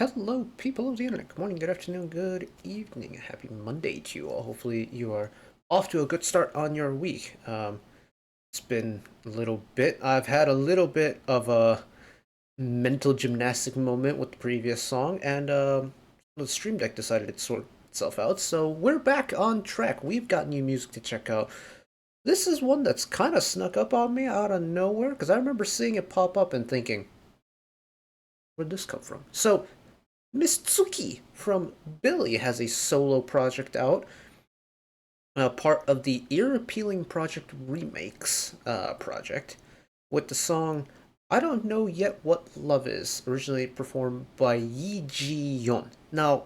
Hello, people of the internet. Good morning, good afternoon, good evening. Happy Monday to you all. Hopefully, you are off to a good start on your week. It's been a little bit. I've had a little bit of a mental gymnastic moment with the previous song, and the Stream Deck decided to sort itself out. So we're back on track. We've got new music to check out. This is one that's kind of snuck up on me out of nowhere because I remember seeing it pop up and thinking, where'd this come from? So Miss Tsuki from billlie has a solo project out, part of the Ear Appealing Project Remakes project, with the song I Don't Know Yet What Love Is, originally performed by Yi Ji Yeon. Now,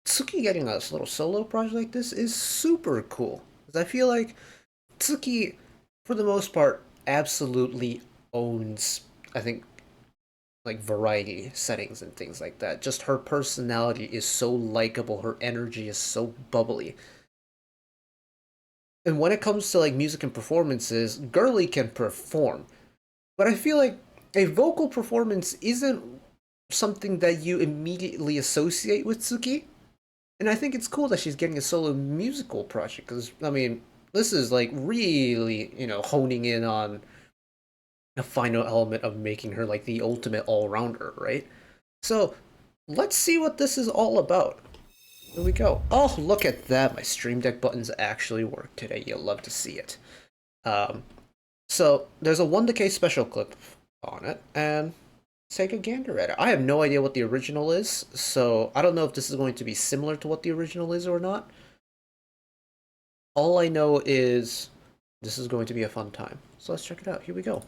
Tsuki getting a little solo project like this is super cool, because I feel like Tsuki, for the most part, absolutely owns, I think, like variety settings and things like that. Just her personality is so likable, her energy is so bubbly. And when it comes to like music and performances, Girly can perform. But I feel like a vocal performance isn't something that you immediately associate with Tsuki. And I think it's cool that she's getting a solo musical project because I mean, this is like really, honing in on a final element of making her like the ultimate all-rounder, right? So let's see what this is all about. Here we go. Oh, look at that. My Stream Deck buttons actually work today. You'll love to see it. So there's a 1 decay special clip on it, and let's take a gander at it. I have no idea what the original is, so I don't know if this is going to be similar to what the original is or not. All I know is this is going to be a fun time. So let's check it out. Here we go.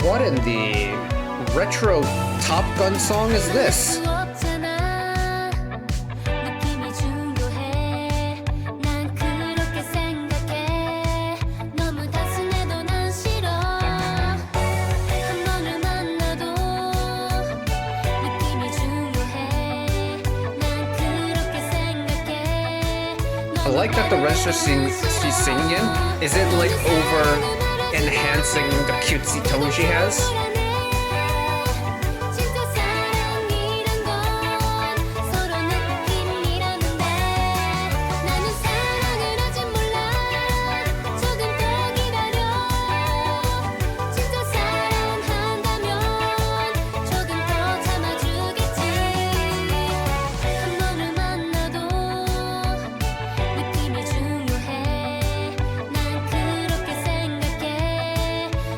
What in the retro Top Gun song is this? I like that the register she's singing in isn't like over enhancing the cutesy tone she has.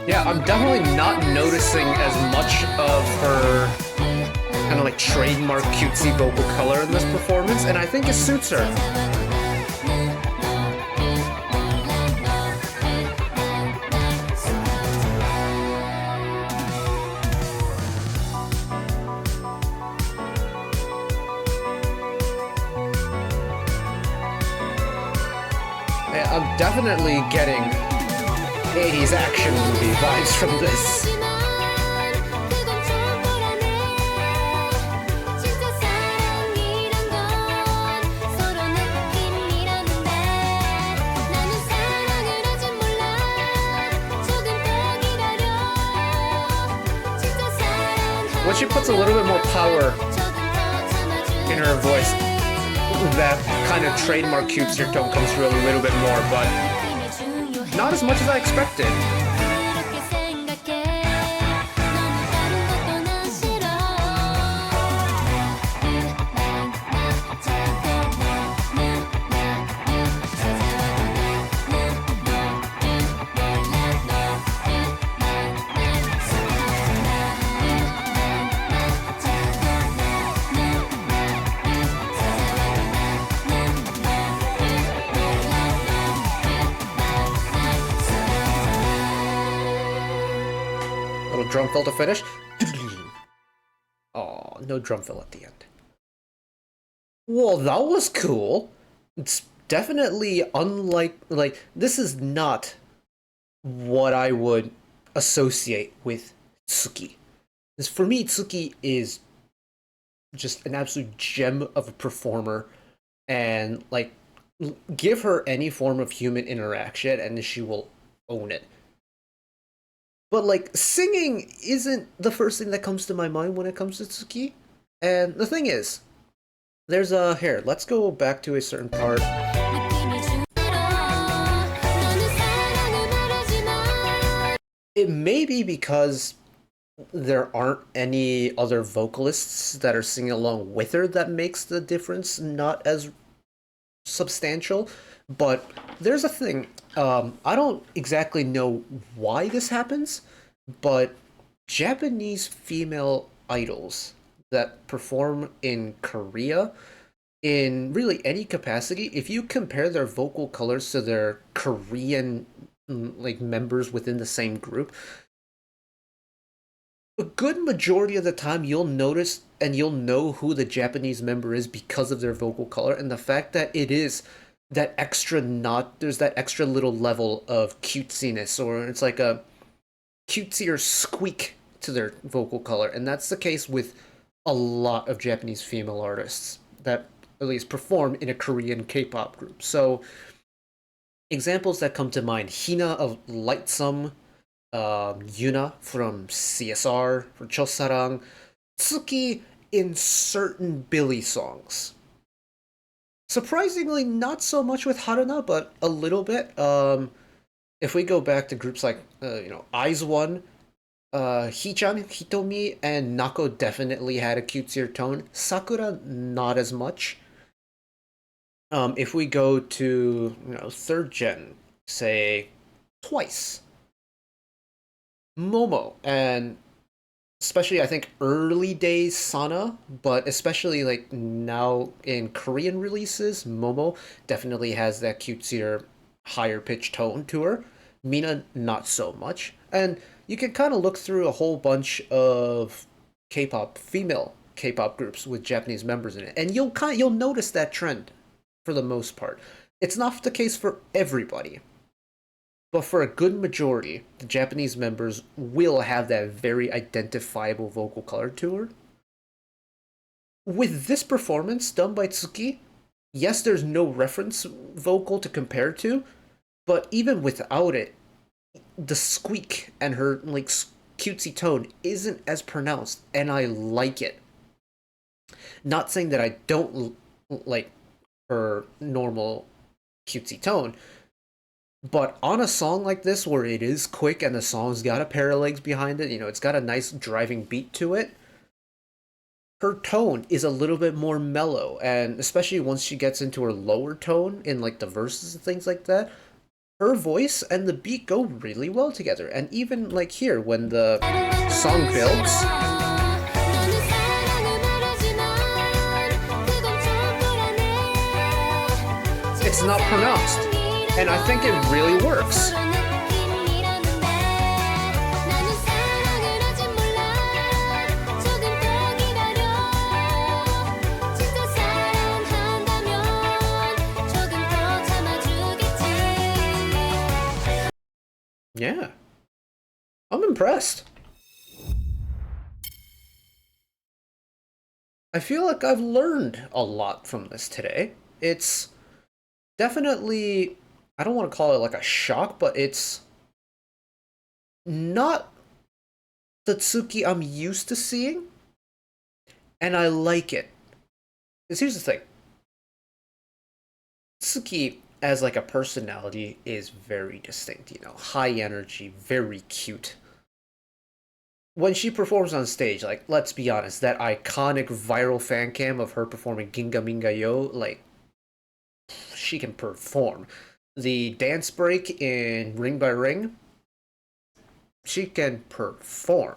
Yeah, I'm definitely not noticing as much of her kind of like trademark cutesy vocal color in this performance, and I think it suits her. Yeah, I'm definitely getting 80s action movie vibes from this. When she puts a little bit more power in her voice, that kind of trademark cutesy tone comes through a little bit more, but not as much as I expected. Little drum fill to finish. Oh, no drum fill at the end. Well, that was cool. It's definitely unlike, like, this is not what I would associate with Tsuki. Because for me, Tsuki is just an absolute gem of a performer, and like give her any form of human interaction and she will own it. But like singing isn't the first thing that comes to my mind when it comes to Tsuki. And the thing is, there's a here, let's go back to a certain part. It may be because there aren't any other vocalists that are singing along with her that makes the difference not as substantial. But there's a thing. I don't exactly know why this happens, but Japanese female idols that perform in Korea, in really any capacity, if you compare their vocal colors to their Korean like members within the same group, a good majority of the time you'll notice and you'll know who the Japanese member is because of their vocal color and the fact that it is that extra not there's that extra little level of cutesiness, or it's like a cutesier squeak to their vocal color, and that's the case with a lot of Japanese female artists that at least perform in a Korean K-pop group. So examples that come to mind: Hina of Lightsome, Yuna from CSR, from Chosarang, Tsuki in certain billlie songs. Surprisingly, not so much with Haruna, but a little bit. If we go back to groups like, Eyes One, Hichan, Hitomi, and Nako definitely had a cutesier tone. Sakura, not as much. If we go to, third gen, say, Twice, Momo, and especially I think early days Sana, but especially like now in Korean releases, Momo definitely has that cutesier, higher pitched tone to her. Mina, not so much. And you can kind of look through a whole bunch of K-pop, female K-pop groups with Japanese members in it, and you'll notice that trend for the most part. It's not the case for everybody, but for a good majority, the Japanese members will have that very identifiable vocal color to her. With this performance done by Tsuki, yes, there's no reference vocal to compare to, but even without it, the squeak and her like cutesy tone isn't as pronounced, and I like it. Not saying that I don't like her normal cutesy tone, but on a song like this where it is quick and the song's got a pair of legs behind it, it's got a nice driving beat to it, her tone is a little bit more mellow, and especially once she gets into her lower tone in like the verses and things like that, her voice and the beat go really well together. And even like here, when the song builds, it's not pronounced, and I think it really works. Yeah, I'm impressed. I feel like I've learned a lot from this today. It's definitely, I don't want to call it like a shock, but it's not the Tsuki I'm used to seeing, and I like it. Because here's the thing: Tsuki, as like a personality, is very distinct. High energy, very cute. When she performs on stage, like, let's be honest, that iconic viral fan cam of her performing Ginga Minga Yo, like, she can perform. The dance break in Ring by Ring, she can perform.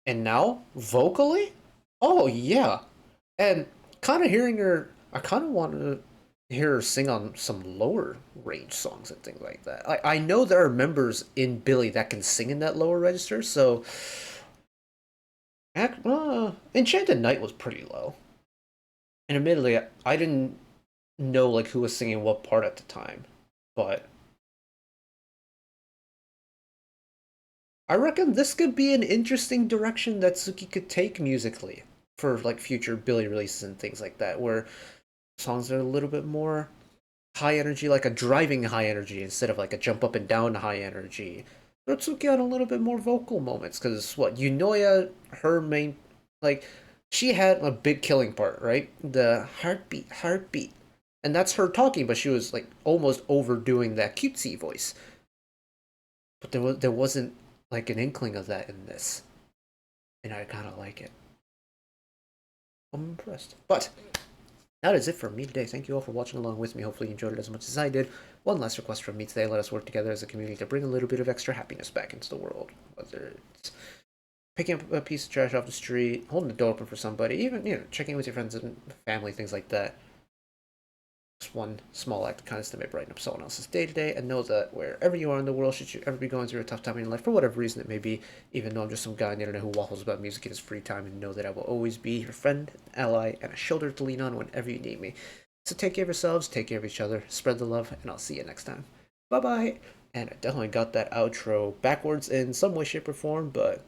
And now, vocally? Oh, yeah. And kind of hearing her, I kind of want to hear her sing on some lower range songs and things like that. I know there are members in billlie that can sing in that lower register, so Enchanted Night was pretty low. And admittedly, I didn't know like who was singing what part at the time, but I reckon this could be an interesting direction that Tsuki could take musically. for like future Billie releases and things like that, where songs are a little bit more high energy, like a driving high energy instead of like a jump up and down high energy. Throw Tsuki on a little bit more vocal moments because what Yunoya, her main, like she had a big killing part, right? The heartbeat, heartbeat, and that's her talking, but she was like almost overdoing that cutesy voice. But there wasn't like an inkling of that in this, and I kind of like it. I'm impressed. But that is it for me today. Thank you all for watching along with me. Hopefully you enjoyed it as much as I did. One last request from me today. Let us work together as a community to bring a little bit of extra happiness back into the world. Whether it's picking up a piece of trash off the street, holding the door open for somebody, even, checking in with your friends and family, things like that. Just one small act of kindness that may brighten up someone else's day to day, and know that wherever you are in the world, should you ever be going through a tough time in your life, for whatever reason it may be, even though I'm just some guy on the internet who waffles about music in his free time, and know that I will always be your friend, ally, and a shoulder to lean on whenever you need me. So take care of yourselves, take care of each other, spread the love, and I'll see you next time. Bye bye! And I definitely got that outro backwards in some way, shape, or form, but